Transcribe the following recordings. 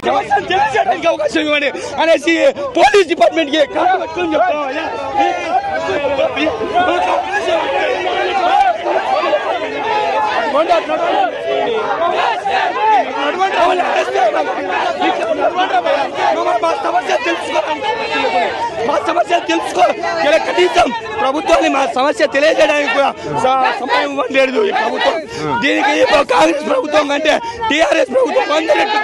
తెలియజేయడానికి అవకాశం ఇవ్వండి అనేసి పోలీస్ డిపార్ట్మెంట్ కి మా సమస్య తెలుసుకో కనీసం ప్రభుత్వాన్ని మా సమస్య తెలియజేయడానికి కూడా సమయం ఇవ్వలేదు ఈ ప్రభుత్వం. దీనికి కాంగ్రెస్ ప్రభుత్వం కంటే టీఆర్ఎస్ ప్రభుత్వం 100 రెట్లు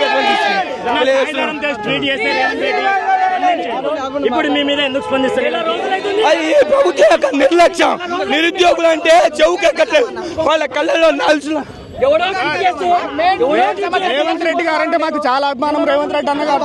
ఇప్పుడు మీ మీద ఎందుకు స్పందిస్తారు? అది ప్రభుత్వం యొక్క నిర్లక్ష్యం. నిరుద్యోగులు అంటే చెవుకెక్కట్లేదు, వాళ్ళ కళ్ళలో నాల్సిన. రేవంత్ రెడ్డి గారు అంటే మాకు చాలా అభిమానం. రేవంత్ రెడ్డి అన్న గారు